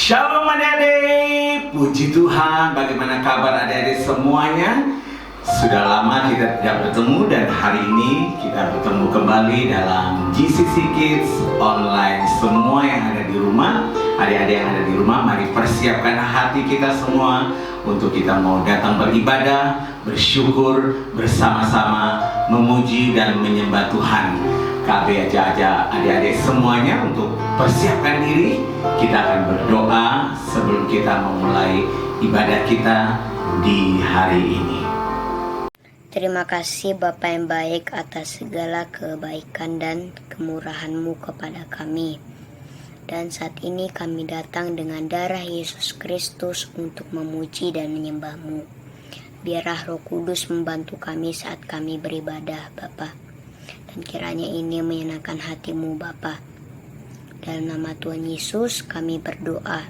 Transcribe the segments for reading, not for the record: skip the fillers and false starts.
Shalom adik-adik, puji Tuhan. Bagaimana kabar adik-adik semuanya? Sudah lama kita tidak bertemu dan hari ini kita bertemu kembali dalam GCC Kids Online. Semua yang ada di rumah, adik-adik yang ada di rumah, mari persiapkan hati kita semua untuk kita mau datang beribadah, bersyukur bersama-sama, memuji dan menyembah Tuhan. KB aja adik-adik semuanya untuk persiapkan diri. Kita akan berdoa sebelum kita memulai ibadah kita di hari ini. Terima kasih Bapa yang baik atas segala kebaikan dan kemurahan-Mu kepada kami. Dan saat ini kami datang dengan darah Yesus Kristus untuk memuji dan menyembah-Mu. Biarlah Roh Kudus membantu kami saat kami beribadah, Bapa. Dan kiranya ini menyenangkan hati-Mu, Bapa. Dalam nama Tuhan Yesus kami berdoa.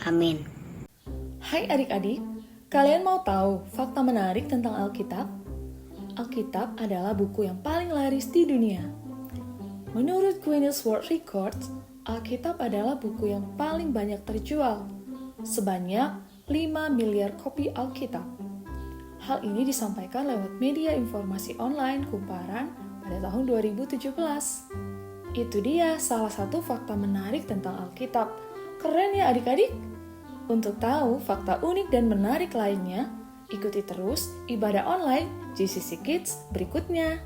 Amin. Hai adik-adik, kalian mau tahu fakta menarik tentang Alkitab? Alkitab adalah buku yang paling laris di dunia. Menurut Guinness World Records, Alkitab adalah buku yang paling banyak terjual, sebanyak 5 miliar kopi Alkitab. Hal ini disampaikan lewat media informasi online Kumparan pada tahun 2017. Itu dia salah satu fakta menarik tentang Alkitab. Keren ya adik-adik? Untuk tahu fakta unik dan menarik lainnya, ikuti terus ibadah online GCC Kids berikutnya.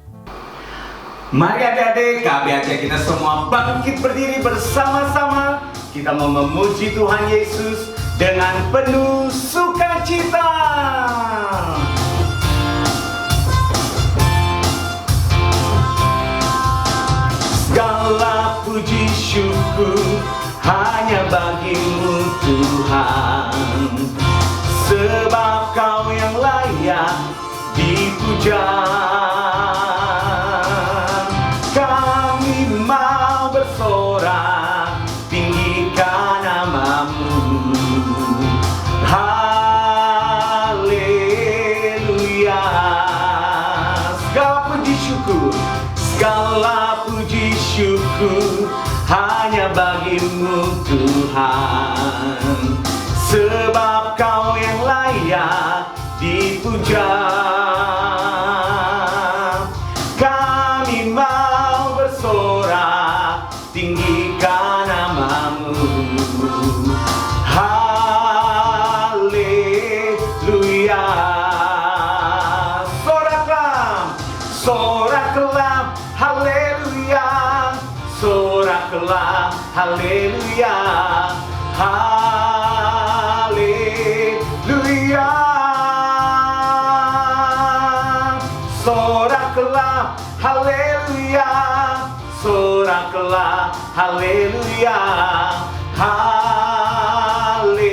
Mari adik-adik, KB aja kita semua bangkit berdiri bersama-sama. Kita mau memuji Tuhan Yesus dengan penuh sukacita. Segala puji syukur hanya bagi-Mu Tuhan, sebab Kau yang layak dipuja. Kami mau bersorak tinggikan nama-Mu. Haleluya. Segala puji syukur, segala puji syukur hanya bagi-Mu Tuhan, sebab Kau yang layak dipuja. Kami mau bersorak tinggikan nama-Mu. Haleluya. Soraklah, soraklah, haleluya. Soraklah, haleluya. Haleluya. Soraklah, haleluya. Soraklah, haleluya. Haleluya.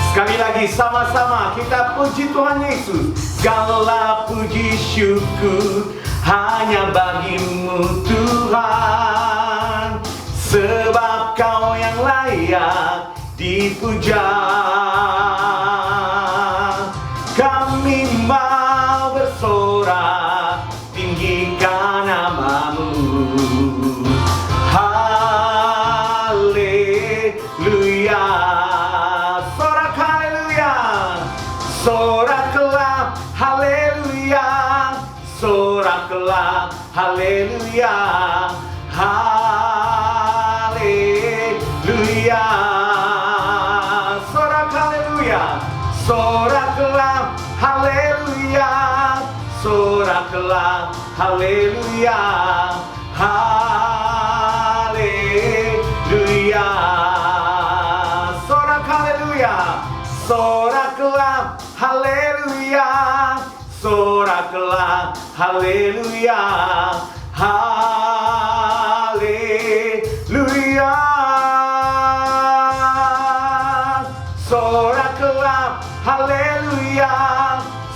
Sekali lagi sama-sama kita puji Tuhan Yesus. Segala puji syukur hanya bagi-Mu Tuhan, sebab Kau yang layak dipuja. Kami mau bersorak tinggikan nama-Mu. Haleluya. Sorak haleluya. Soraklah haleluya. Sorak soraklah, haleluya, haleluya. Sorak haleluya, soraklah, haleluya, soraklah, haleluya, haleluya. Sorak haleluya, soraklah, haleluya, soraklah, haleluya, haleluya. Soraklah, haleluya,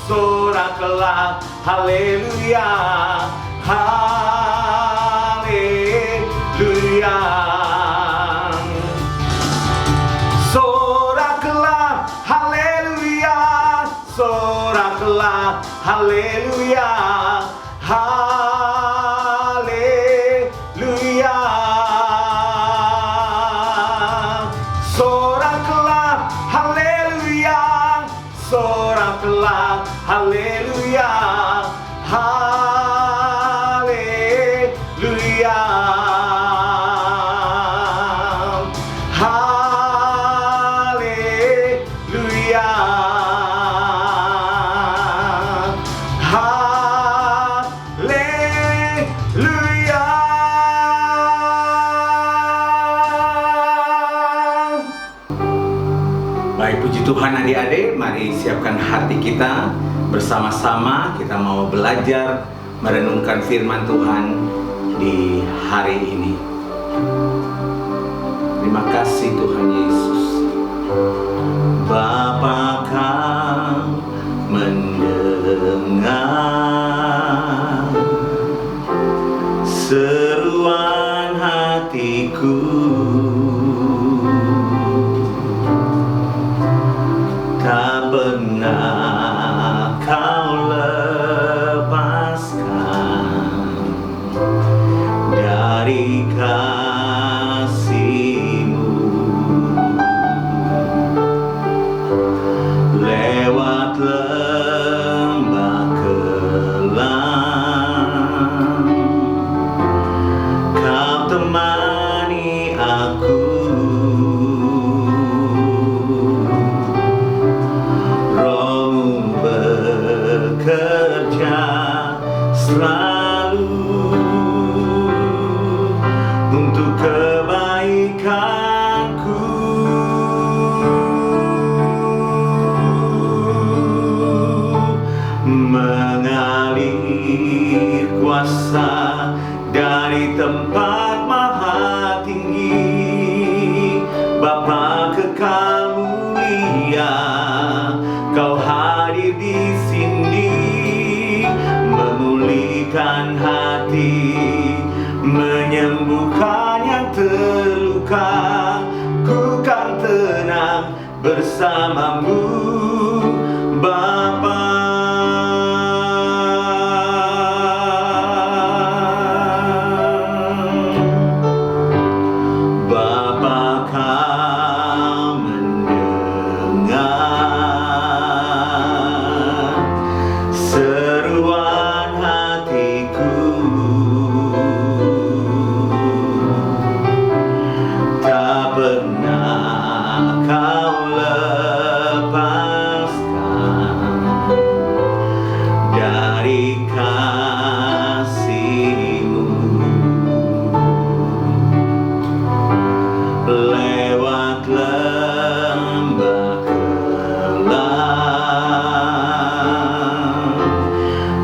soraklah, haleluya, haleluya. Soraklah, haleluya, soraklah, haleluya, haleluya. Soraklah, haleluya, soraklah, haleluya, haleluya, haleluya, haleluya. Baik, puji Tuhan adik-adik, mari siapkan hati kita bersama-sama. Kita mau belajar merenungkan firman Tuhan di hari ini. Terima kasih Tuhan Yesus. Bapa, Kau mendengar seruan hatiku. Tak pernah Kau lepaskan dari kasih-Mu. Lewat lembah kelam, Kau temani aku. Bekerja selalu untuk kebaikanku. Mengalir kuasa dari tempat maha tinggi. Bapa kekal mulia, Kau hadir di sini, memulihkan hati, menyembuhkan yang terluka. Ku kan tenang bersama-Mu, Bapa. Bapa, Kau mendengar seruan hatiku. Tak pernah Kau lepaskan dari kasih-Mu. Lewat lembah kelam,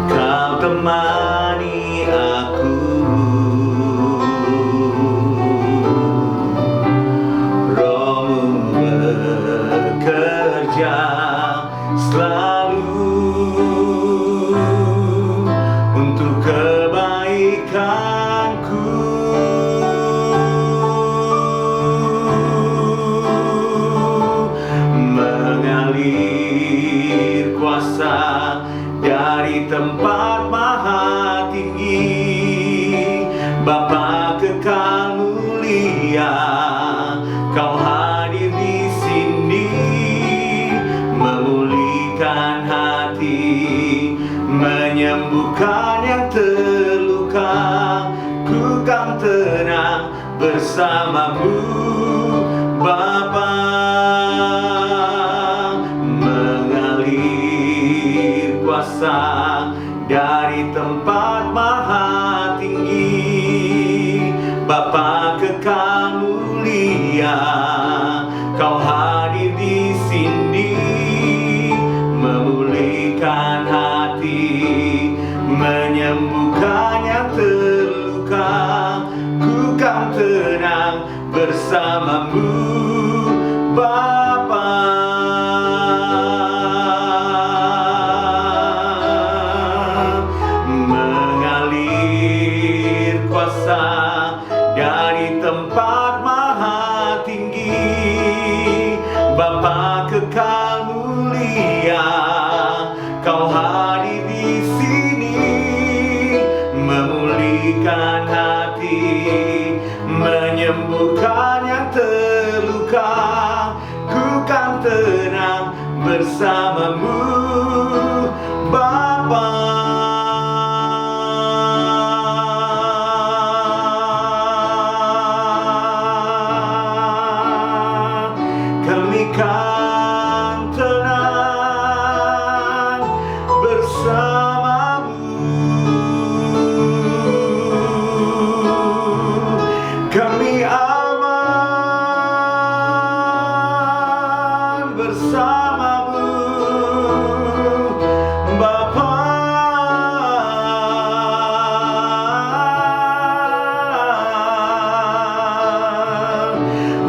Kau temani aku. Roh-Mu bekerja selalu untuk kebaikanku. Mengalir kuasa dari tempat maha tinggi. Bapa kekal mulia, Kau hadir di sini, memulihkan hati, menyembuhkan menyembuhkan yang terluka. Ku kan tenang bersamamu Bapa. Mengalir kuasa dari tempat maha tinggi. Bapa kekal mulia, Kau hadir di sini, memulihkan hati, menyembuhkan yang terluka. Ku kan tenang bersamamu Bapa. Mengalir kuasa dari tempat maha tinggi. Bapa kekal mulia, Kau hadir di sini, memulihkan hati, menyembuhkan yang terluka. Ku kan tenang bersamamu Bapa. Kami kan tenang bersamamu. Kami aman bersamamu Bapa.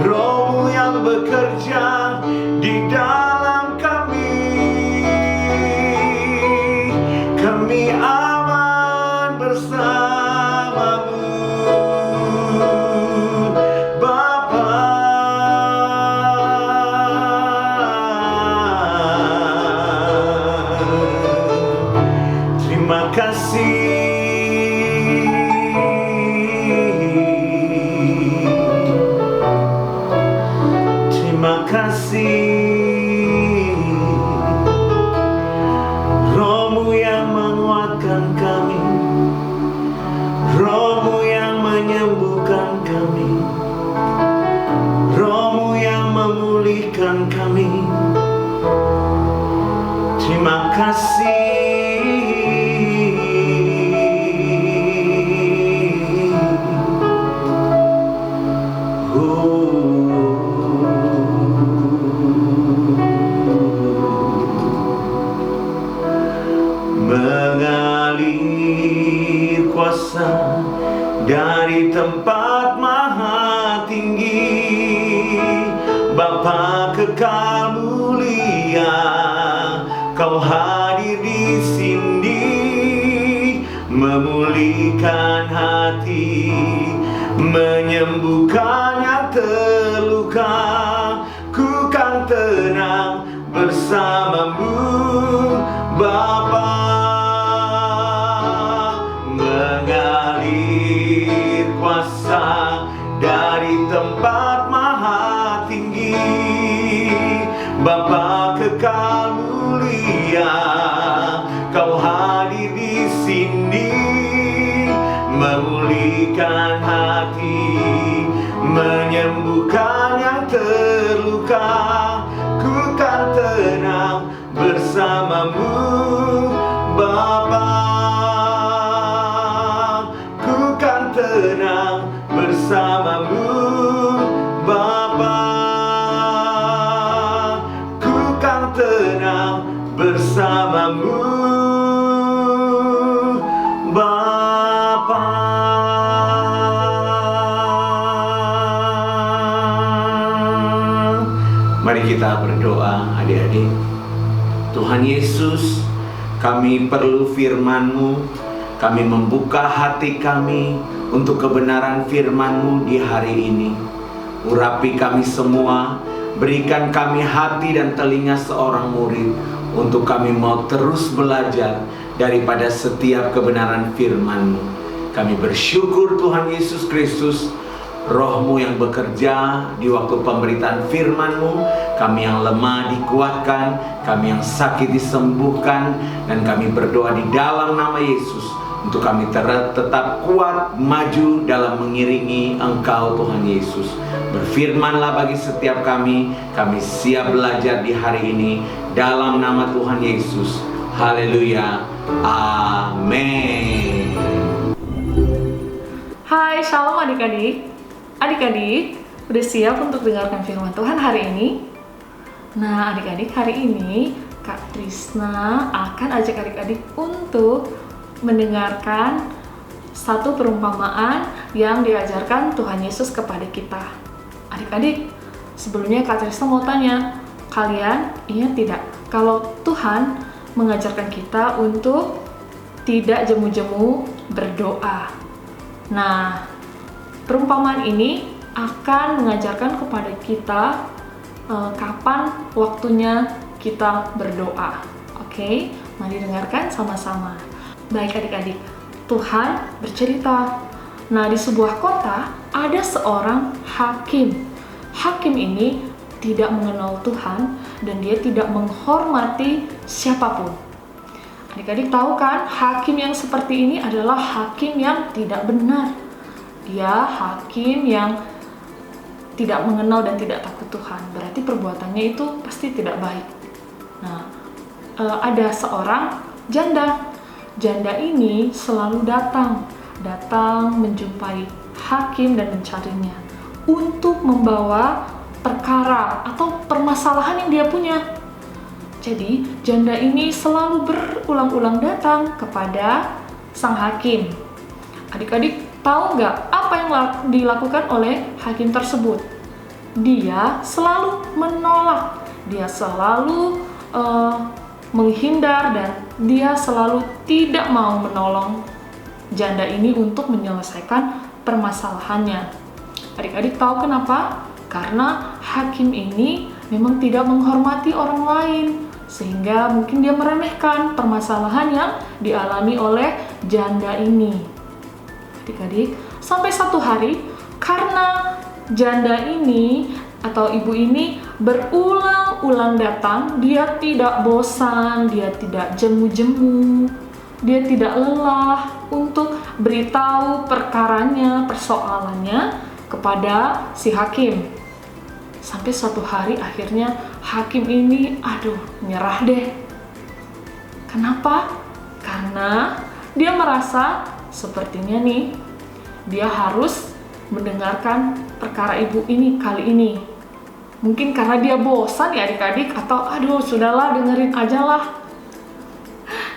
Roh-Mu yang bekerja di dalam kami, kami aman bersamamu Bapa. Terima kasih. Terima kasih. Roh-Mu yang menguatkan kami, Roh-Mu yang menyembuhkan kami, Roh-Mu yang memulihkan kami. Terima kasih. Mengalir kuasa dari tempat maha tinggi. Bapa kekal mulia, Kau hadir di sini, memulihkan hati, menyembuhkan yang terluka. Ku kan tenang bersamamu Bapa. Mengalir kuasa dari tempat maha tinggi. Bapa kekal mulia, Kau hadir di sini, memulihkan hati, menyembuhkan yang terluka. Ku kan tenang bersamamu Bapa. Ku kan tenang bersamamu Bapa. Ku kan tenang bersamamu Bapa. Mari kita berdoa adik-adik. Tuhan Yesus, kami perlu firman-Mu. Kami membuka hati kami untuk kebenaran firman-Mu di hari ini. Urapi kami semua, berikan kami hati dan telinga seorang murid, untuk kami mau terus belajar daripada setiap kebenaran firman-Mu. Kami bersyukur Tuhan Yesus Kristus, Roh-Mu yang bekerja di waktu pemberitaan firman-Mu. Kami yang lemah dikuatkan, kami yang sakit disembuhkan, dan kami berdoa di dalam nama Yesus untuk kami tetap kuat maju dalam mengiringi Engkau Tuhan Yesus. Berfirmanlah bagi setiap kami siap belajar di hari ini dalam nama Tuhan Yesus. Haleluya. Amin. Hai, shalom adik-adik. Adik-adik, udah siap untuk dengarkan firman Tuhan hari ini? Nah, adik-adik, hari ini Kak Trisna akan ajak adik-adik untuk mendengarkan satu perumpamaan yang diajarkan Tuhan Yesus kepada kita. Adik-adik, sebelumnya Kak Trisna mau tanya, kalian ingat tidak kalau Tuhan mengajarkan kita untuk tidak jemu-jemu berdoa? Nah, perumpamaan ini akan mengajarkan kepada kita kapan waktunya kita berdoa. Oke, mari dengarkan sama-sama. Baik adik-adik, Tuhan bercerita. Nah, di sebuah kota ada seorang hakim. Hakim ini tidak mengenal Tuhan dan dia tidak menghormati siapapun. Adik-adik tahu kan, hakim yang seperti ini adalah hakim yang tidak benar. Dia hakim yang tidak mengenal dan tidak takut Tuhan. Berarti perbuatannya itu pasti tidak baik. Nah, ada seorang janda. Janda ini selalu datang menjumpai hakim dan mencarinya untuk membawa perkara atau permasalahan yang dia punya. Jadi, janda ini selalu berulang-ulang datang kepada sang hakim. Adik-adik tahu nggak apa yang dilakukan oleh hakim tersebut? Dia selalu menolak, dia selalu menghindar, dan dia selalu tidak mau menolong janda ini untuk menyelesaikan permasalahannya. Adik-adik tahu kenapa? Karena hakim ini memang tidak menghormati orang lain, sehingga mungkin dia meremehkan permasalahan yang dialami oleh janda ini. Adik-adik, sampai satu hari karena janda ini atau ibu ini berulang-ulang datang, dia tidak bosan, dia tidak jemu-jemu, dia tidak lelah untuk beritahu perkaranya, persoalannya kepada si hakim. Sampai suatu hari akhirnya hakim ini nyerah deh. Kenapa? Karena dia merasa sepertinya nih dia harus mendengarkan perkara ibu ini kali ini. Mungkin karena dia bosan ya adik-adik, atau sudahlah dengerin aja lah.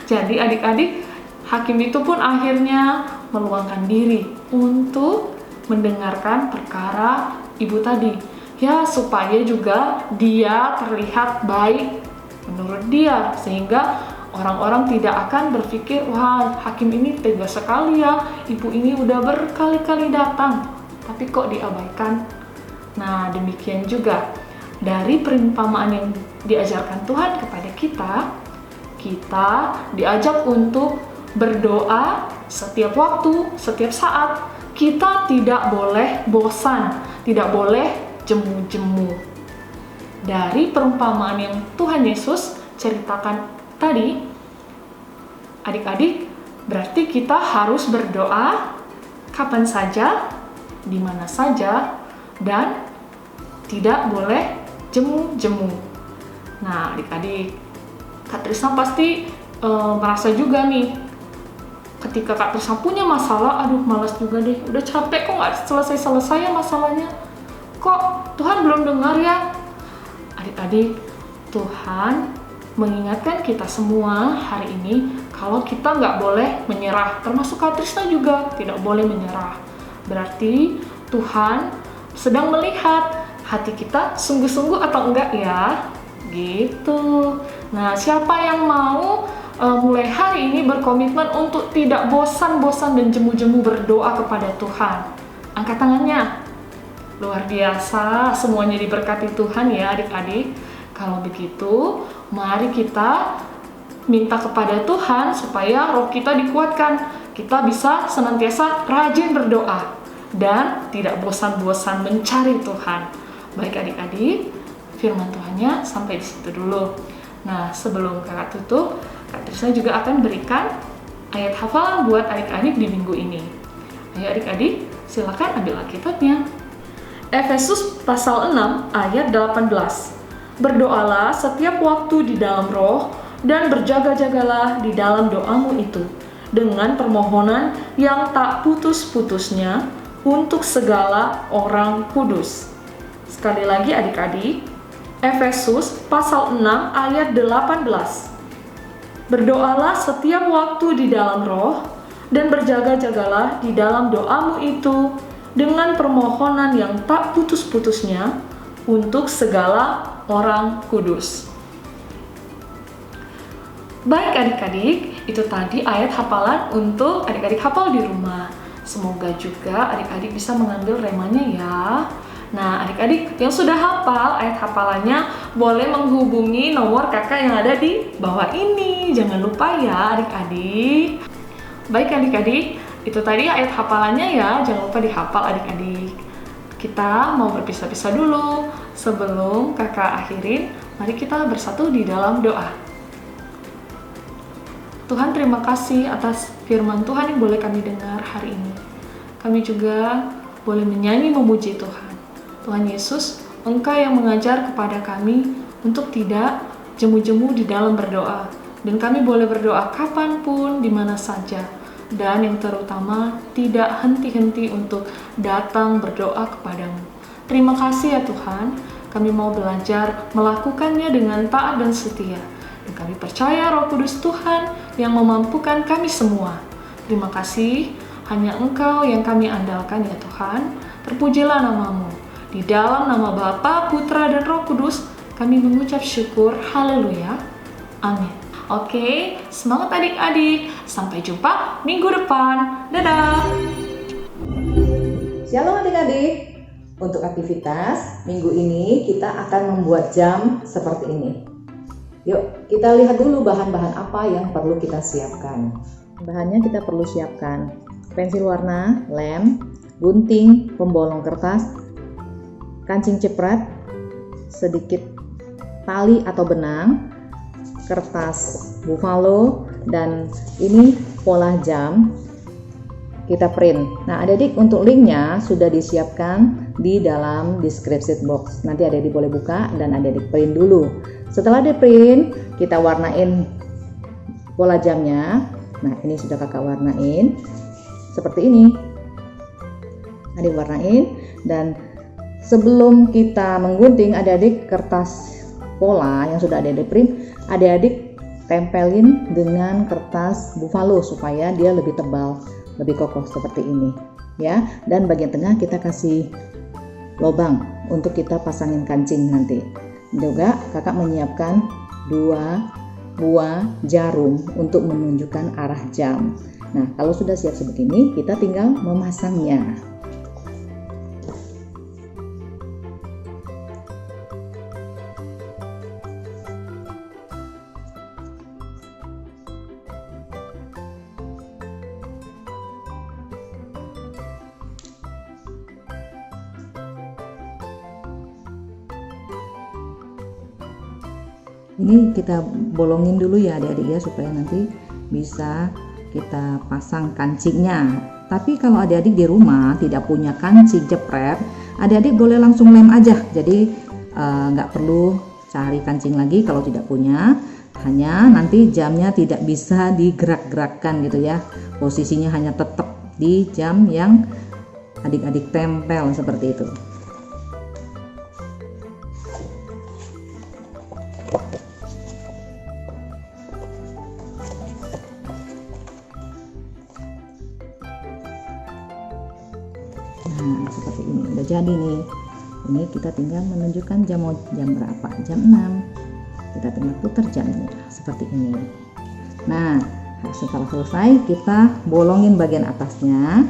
Jadi adik-adik, hakim itu pun akhirnya meluangkan diri untuk mendengarkan perkara ibu tadi. Ya, supaya juga dia terlihat baik menurut dia, sehingga orang-orang tidak akan berpikir, wah hakim ini tega sekali ya, ibu ini udah berkali-kali datang, tapi kok diabaikan. Nah, demikian juga dari perumpamaan yang diajarkan Tuhan kepada kita diajak untuk berdoa setiap waktu, setiap saat. Kita tidak boleh bosan, tidak boleh jemu-jemu. Dari perumpamaan yang Tuhan Yesus ceritakan tadi, adik-adik, berarti kita harus berdoa kapan saja, di mana saja, dan tidak boleh jemu-jemu. Nah, adik-adik, Kak Trisna pasti merasa juga nih, ketika Kak Trisna punya masalah, malas juga deh, udah capek kok nggak selesai-selesai ya masalahnya. Kok Tuhan belum dengar ya? Adik-adik, Tuhan mengingatkan kita semua hari ini kalau kita nggak boleh menyerah, termasuk Kak Trisna juga tidak boleh menyerah. Berarti Tuhan sedang melihat hati kita sungguh-sungguh atau enggak ya, gitu. Nah, siapa yang mau mulai hari ini berkomitmen untuk tidak bosan-bosan dan jemu-jemu berdoa kepada Tuhan? Angkat tangannya. Luar biasa, semuanya diberkati Tuhan ya adik-adik. Kalau begitu, mari kita minta kepada Tuhan supaya roh kita dikuatkan. Kita bisa senantiasa rajin berdoa. dan tidak bosan-bosan mencari Tuhan. Baik adik-adik, firman Tuhannya sampai di situ dulu. Nah, sebelum kakak tutup, Kak Trisna juga akan berikan ayat hafalan buat adik-adik di minggu ini. Ayo adik-adik, silakan ambil Alkitabnya. Efesus pasal 6 ayat 18. Berdoalah setiap waktu di dalam roh dan berjaga-jagalah di dalam doamu itu dengan permohonan yang tak putus-putusnya untuk segala orang kudus. Sekali lagi adik-adik, Efesus pasal 6 ayat 18. Berdoalah setiap waktu di dalam roh dan berjaga-jagalah di dalam doamu itu dengan permohonan yang tak putus-putusnya untuk segala orang kudus. Baik adik-adik, itu tadi ayat hafalan untuk adik-adik hafal di rumah. Semoga juga adik-adik bisa mengambil remanya ya. Nah, adik-adik yang sudah hafal ayat hafalannya boleh menghubungi nomor kakak yang ada di bawah ini. Jangan lupa ya adik-adik. Baik adik-adik, itu tadi ayat hafalannya ya. Jangan lupa dihafal adik-adik. Kita mau berpisah-pisah dulu. Sebelum kakak akhirin, mari kita bersatu di dalam doa. Tuhan, terima kasih atas firman Tuhan yang boleh kami dengar hari ini. Kami juga boleh menyanyi memuji Tuhan. Tuhan Yesus, Engkau yang mengajar kepada kami untuk tidak jemu-jemu di dalam berdoa. Dan kami boleh berdoa kapanpun, di mana saja. Dan yang terutama, tidak henti-henti untuk datang berdoa kepadamu. Terima kasih ya Tuhan, kami mau belajar melakukannya dengan taat dan setia. Dan kami percaya Roh Kudus Tuhan yang memampukan kami semua. Terima kasih, hanya Engkau yang kami andalkan ya Tuhan. Terpujilah namamu. Di dalam nama Bapa, Putra, dan Roh Kudus, kami mengucap syukur. Haleluya. Amin. Oke, semangat adik-adik. Sampai jumpa minggu depan. Dadah. Shalom adik-adik. Untuk aktivitas minggu ini kita akan membuat jam seperti ini. Yuk, kita lihat dulu bahan-bahan apa yang perlu kita siapkan. Bahannya kita perlu siapkan pensil warna, lem, gunting, pembolong kertas, kancing ceprat, sedikit tali atau benang, kertas buffalo, dan ini pola jam kita print. Nah, adik-adik untuk linknya sudah disiapkan di dalam description box. Nanti adik-adik boleh buka dan adik-adik print dulu. Setelah di print, kita warnain pola jamnya. Nah, ini sudah kakak warnain seperti ini. Adik warnain, dan sebelum kita menggunting, adik-adik kertas pola yang sudah adik-adik print, adik-adik tempelin dengan kertas buffalo supaya dia lebih tebal, lebih kokoh seperti ini ya. Dan bagian tengah kita kasih lubang untuk kita pasangin kancing nanti. Juga kakak menyiapkan 2 buah jarum untuk menunjukkan arah jam. Nah, kalau sudah siap sebegini, kita tinggal memasangnya. Ini kita bolongin dulu ya adik-adik ya, supaya nanti bisa kita pasang kancingnya. Tapi kalau adik-adik di rumah tidak punya kancing jepret, adik-adik boleh langsung lem aja. Jadi nggak perlu cari kancing lagi kalau tidak punya. Hanya nanti jamnya tidak bisa digerak-gerakkan gitu ya. Posisinya hanya tetap di jam yang adik-adik tempel seperti itu. Nah, seperti ini udah jadi nih. Ini kita tinggal menunjukkan jam berapa, jam 6. Kita tinggal putar jamnya seperti ini. Nah, setelah selesai kita bolongin bagian atasnya.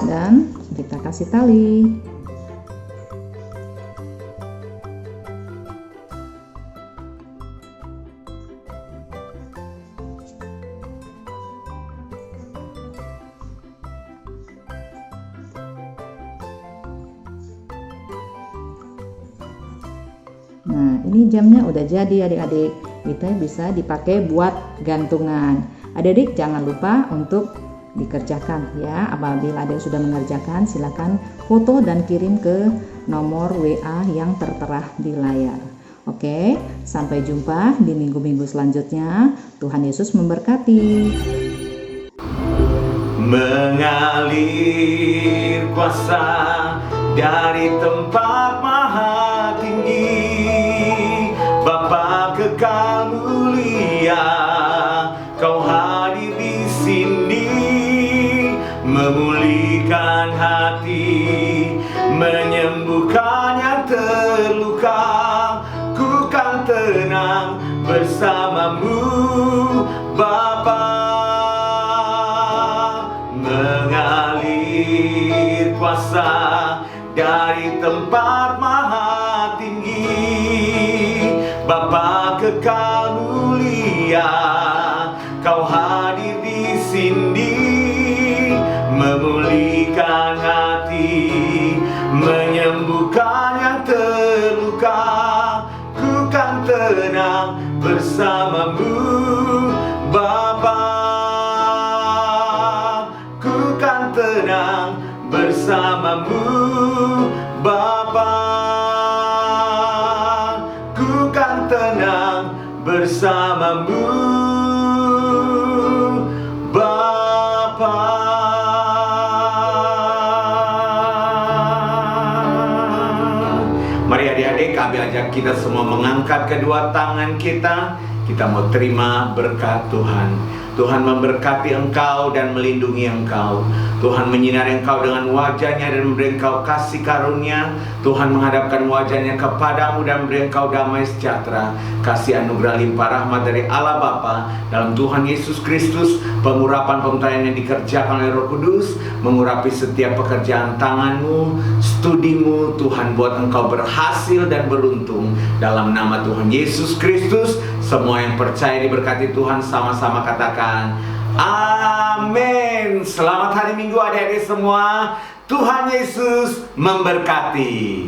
Dan kita kasih tali. Nah, ini jamnya udah jadi adik-adik. Itu bisa dipakai buat gantungan. Adik-adik jangan lupa untuk dikerjakan ya. Apabila adik sudah mengerjakan, silakan foto dan kirim ke nomor WA yang tertera di layar. Oke, sampai jumpa di minggu-minggu selanjutnya. Tuhan Yesus memberkati. Mengalir kuasa dari tempat maha tinggi, Bapa kekal mulia, Kau hadir di sini, memulihkan hati, menyembuhkan yang terluka. Ku kan tenang bersamamu, Bapa. Mengalir kuasa dari tempat maha tinggi, Bapa kekal mulia, Kau hadir di sini, memulihkan hati, menyembuhkan yang terluka. Ku kan tenang bersamamu, Bapa. Ku kan tenang bersamamu, Bapa. Ku kan tenang bersamamu, Bapa. Mari adik-adik, kami ajak kita semua mengangkat kedua tangan kita. Kita mau terima berkat Tuhan. Tuhan memberkati engkau dan melindungi engkau. Tuhan menyinari engkau dengan wajahnya dan memberi engkau kasih karunia. Tuhan menghadapkan wajahnya kepadamu dan memberi engkau damai sejahtera. Kasih anugerah limpah rahmat dari Allah Bapa dalam Tuhan Yesus Kristus, pengurapan pemutahiran yang dikerjakan oleh Roh Kudus, mengurapi setiap pekerjaan tanganmu, studimu. Tuhan buat engkau berhasil dan beruntung dalam nama Tuhan Yesus Kristus. Semua yang percaya diberkati Tuhan sama-sama katakan amin. Selamat hari Minggu adik-adik semua. Tuhan Yesus memberkati.